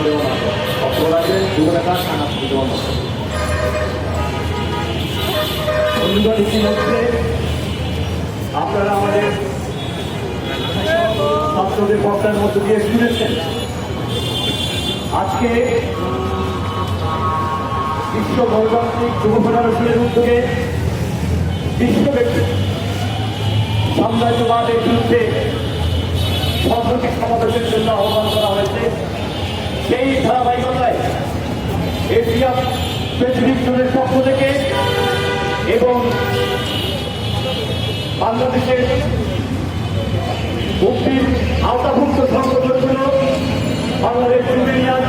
দেওয়া না অপরাধের দুর্ঘটনা থানা দেওয়া না বন্ধুগণ। ইতিমধ্যে আপনারা আমাদের ছাত্রদের বক্তার মধ্য দিয়ে শুনেছেন আজকে বিশ্ব গণতান্ত্রিক যুব ফেডারেশনের উদ্যোগে বিশ্বব্যাপী সাম্রাজ্যবাদের বিরুদ্ধে সর্বকে সমাবেশের জন্য আহ্বান করা হয়েছে। সেই ধারাবাহিকতায় এশিয়া প্যাসিফিক জোনের পক্ষ থেকে এবং বাংলাদেশের মুক্তির আওতাভুক্ত সংগঠনগুলো বাংলাদেশ ইউনিয়ন,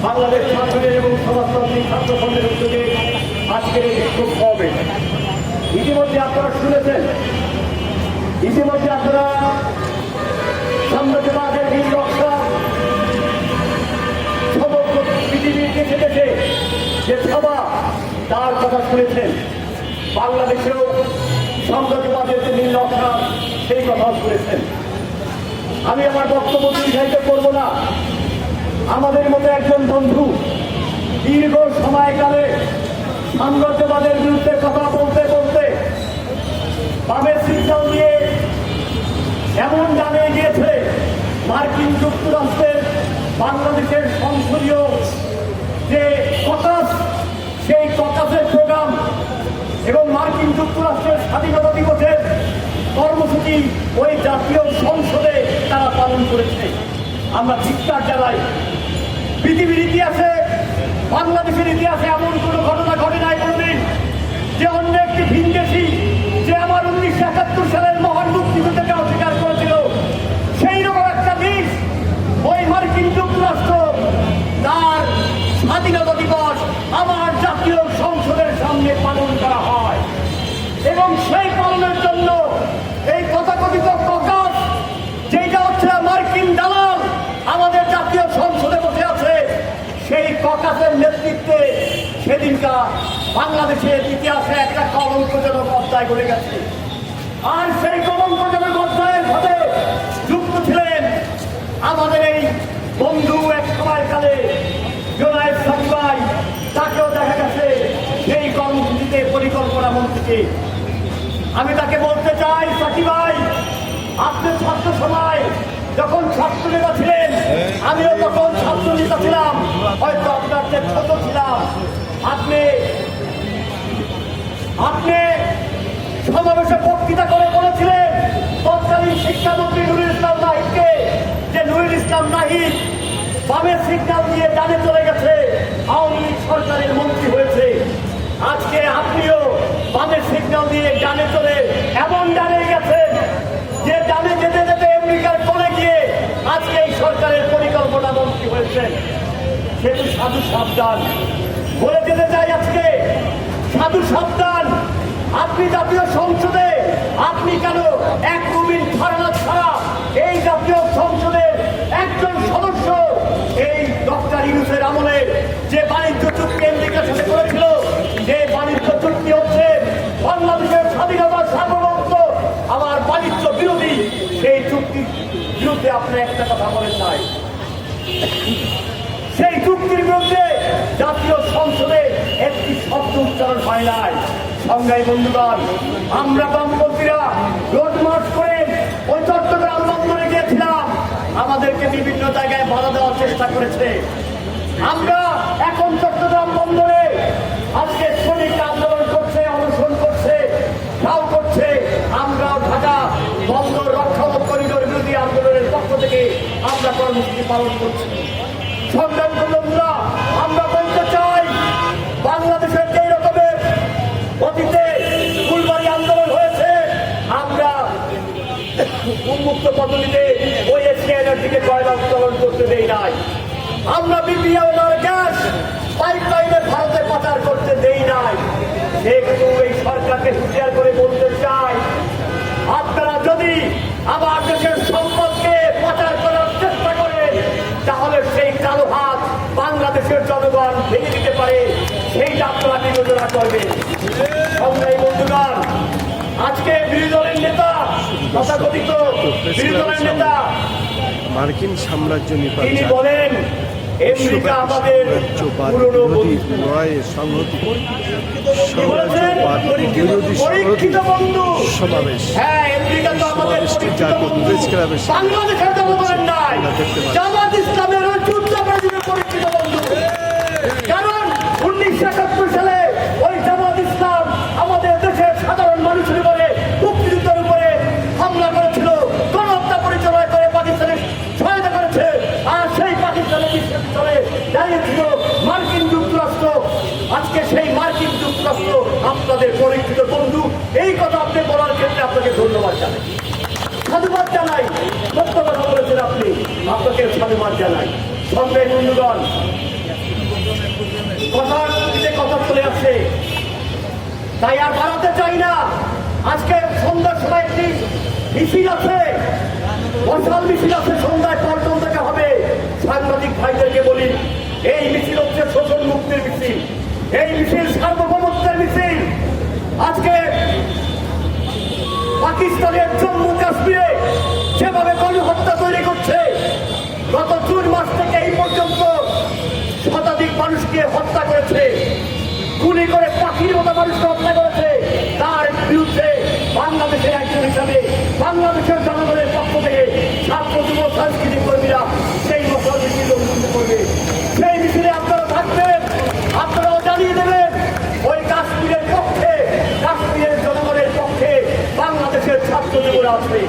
বাংলাদেশ ছাত্রদের এবং সমাজতান্ত্রিক ছাত্র সংঘের উদ্যোগে আজকের এই বিক্ষোভ হবে। ইতিমধ্যে আপনারা শুনেছেন, ইতিমধ্যে আপনারা সাম্রাজ্যবাদের বীর রক্ষা সমগ্র পৃথিবীর দেশে দেশে যে সভা তার কথা শুনেছেন। বাংলাদেশেও সাম্রাজ্যবাদের যে নীল রক্ষা সেই কথা শুনেছেন। আমি আমার বক্তব্য দীর্ঘায়িত করব না। আমাদের মতো একজন বন্ধু দীর্ঘ সময়কালে সাম্রাজ্যবাদের বিরুদ্ধে কথা বলতে বলতে বামের সিগন্যাল দিয়ে এমন জানিয়ে গিয়েছে মার্কিন যুক্তরাষ্ট্রের বাংলাদেশের সংসদীয় যে ককাস, সেই ককাসের প্রোগ্রাম এবং মার্কিন যুক্তরাষ্ট্রের স্বাধীনতা দিবসের কর্মসূচি ওই জাতীয় সংসদে তারা পালন করেছে। আমরা ধিক্কার জানাই। পৃথিবীর ইতিহাসে, বাংলাদেশের ইতিহাসে এমন কোনো ঘটনা ঘটে নাই কোনোদিন যে অন্য একটি ভিনদেশী যে আমার 1971 সালের মহান মুক্তিযুদ্ধকে অস্বীকার করেছিল, সেই রকম একটা দেশ ওই মার্কিন যুক্তরাষ্ট্র তার স্বাধীনতা দিবস আমার জাতীয় সংসদের সামনে পালন করা হয় এবং সেই পালনের জন্য এই তথাকথিত ককাস, যেটা হচ্ছে মার্কিন দালাল, আমাদের জাতীয় সংসদে বসে আছে। সেই ককাসের নেতৃত্বে সেদিনকা বাংলাদেশের ইতিহাসে একটা কলঙ্কজনক অধ্যায় ঘটে গেছে। আর সেই কলঙ্কজনক অধ্যায়ের সাথে যুক্ত ছিলেন আমাদের এই বন্ধু এক সময়কালে জোনায়েদ সাকি ভাই। তাকেও দেখা গেছে সেই কর্মসূচিতে পরিকল্পনা মন্ত্রীকে। আমি তাকে বলতে চাই, সাকি ভাই, আপনি ছাত্র সময় যখন ছাত্র নেতা ছিলেন, আমিও তখন ছাত্র নেতা ছিলাম, হয়তো আপনার চেয়ে ছোট ছিলাম। আপনি সমাবেশে বক্তৃতা করে বলেছিলেন তৎকালীন শিক্ষামন্ত্রী নুরুল ইসলাম নাহিদকে যে নুরুল ইসলাম নাহিদ বামের সিগন্যাল দিয়ে ডানে চলে গেছে, আওয়ামী লীগ সরকারের মন্ত্রী হয়েছে। আজকে আপনিও বামের সিগন্যাল দিয়ে ডানে চলে এমন ডানে গেছেন যে ডানে যেতে যেতে আমেরিকার কোণে গিয়ে আজকে এই সরকারের পরিকল্পনা মন্ত্রী হয়েছেন। সেতু সাধু সাবধান বলে যেতে চাই আজকে, সাধু সাবধান। আপনি জাতীয় সংসদে আপনি কেন এক রুবিন ফারানা ছাড়া এই জাতীয় সংসদের একজন সদস্য এই ডক্টর ইউনূসের আমলে যে বাণিজ্য চুক্তি আমেরিকার সাথে করেছিল, যে বাণিজ্য চুক্তি হচ্ছে বাংলাদেশের স্বাধীনতা সার্বভৌমত্ব আমার বাণিজ্য বিরোধী, সেই চুক্তির বিরুদ্ধে আপনি একটা কথা বলেন নাই। সেই চুক্তির বিরুদ্ধে জাতীয় সংসদে একটি শব্দ উচ্চারণ হয় নাই। সংগ্রামী বন্ধুগণ, আমরা বামপন্থীরা রোড মার্চ করে ওই চট্টগ্রাম বন্দরে গিয়েছিলাম। আমাদেরকে বিভিন্ন জায়গায় বাধা দেওয়ার চেষ্টা করেছে। আমরা এখন চট্টগ্রাম বন্দরে আজকে শ্রমিক আন্দোলন করছে, অনশন করছে, তাও করছে। আমরাও ঢাকা বন্দর রক্ষা ও করিডোর বিরোধী আন্দোলনের পক্ষ থেকে আমরা কর্মসূচি পালন করছি। সংগ্রামী বন্ধুরা, আমরা বলতে চাই, বাংলাদেশের যে রকমের অতীতে ফুলবাড়ি আন্দোলন হয়েছে, আমরা উন্মুক্ত পদ্ধতিতে ওই এশিয়ানের দিকে কয়লা উত্তোলন করতে দেই নাই। আমরা বিপিএল গ্যাস পাইপলাইনে ভারতে পাচার করতে দেই নাই। সেহেতু এই সরকারকে হুঁশিয়ার করে বলতে চাই, আপনারা যদি আমার দেশের সম্পদকে পাচার করার চেষ্টা করেন, তাহলে সেই কালো হাত বাংলাদেশের জনগণ ভেঙে দিতে পারে, সেইটা আপনারা বিবেচনা করবেন। সংগ্রামী বন্ধুগণ, আজকে বিরোধী দলের নেতা, তথাকথিত বিরোধী দলের নেতা মার্কিন সাম্রাজ্য তিনি বলেন আমেরিকা আমাদের পুরনো বন্ধু। লড়াইয়ে সংহতি কি বলেছেন? পরীক্ষিত বন্ধু। সমাবেশ হ্যাঁ, আমেরিকা তো আমাদের পরীক্ষিত বন্ধু। বাংলাদেশের জনগণের নাই, জামাত ইসলামের ওই যুদ্ধাপরাধীদের পরীক্ষিত বন্ধু। কারণ 1971 সালে ওই জামাত ইসলাম আমাদের দেশের সাধারণ মানুষের উপরে, মুক্তিযুদ্ধের উপরে হামলা করেছিল, গণহত্যা পরিচালনা করে পাকিস্তানের সহায়তা করেছে। আর সেই পাকিস্তানের বিশ্ববিদ্যালয়ে দাঁড়িয়েছিল মার্কিন যুক্তরাষ্ট্র। আজকে সেই মার্কিন যুক্তরাষ্ট্র আপনাদের পরীক্ষিত বন্ধু। এই কথা আপনি বলার ক্ষেত্রে আপনাকে ধন্যবাদ জানাই, সাধুবাদ জানাই। সত্য কথা বলেছেন আপনি, আপনাকে সাধুবাদ জানাই। সঙ্গে বন্ধুগণ, কথার দিকে কথা চলে আসছে, তাই আর বাড়াতে চাই না। আজকে সন্ধ্যার সময় একটি মিছিল আছে, মশাল মিছিল আছে, সন্ধ্যায় পল্টন থেকে হবে। সাংবাদিক ভাইদেরকে বলি, এই মিছিল হচ্ছে শোষণ মুক্তির মিছিল, এই মিছিল সার্বভৌমত্বের মিছিল। আজকে পাকিস্তানের জম্মু কাশ্মীরে যেভাবে গণহত্যা তৈরি করছে, গত জুন মাস থেকে এই পর্যন্ত শতাধিক মানুষকে হত্যা করেছে, গুলি করে পাখির মতো মানুষকে হত্যা করেছে, তার বিরুদ্ধে বাংলাদেশের একজন হিসাবে বাংলাদেশের জনগণের পক্ষ থেকে ছাত্র যুব সাংস্কৃতিক কর্মীরা সেই মশাল মিছিল অনুষ্ঠিত করবে। সেই মিছিলে আপনারা থাকবেন, আপনারাও জানিয়ে দেবেন ওই কাশ্মীরের পক্ষে, কাশ্মীরের জনগণের পক্ষে বাংলাদেশের ছাত্র যুবরা আসবে।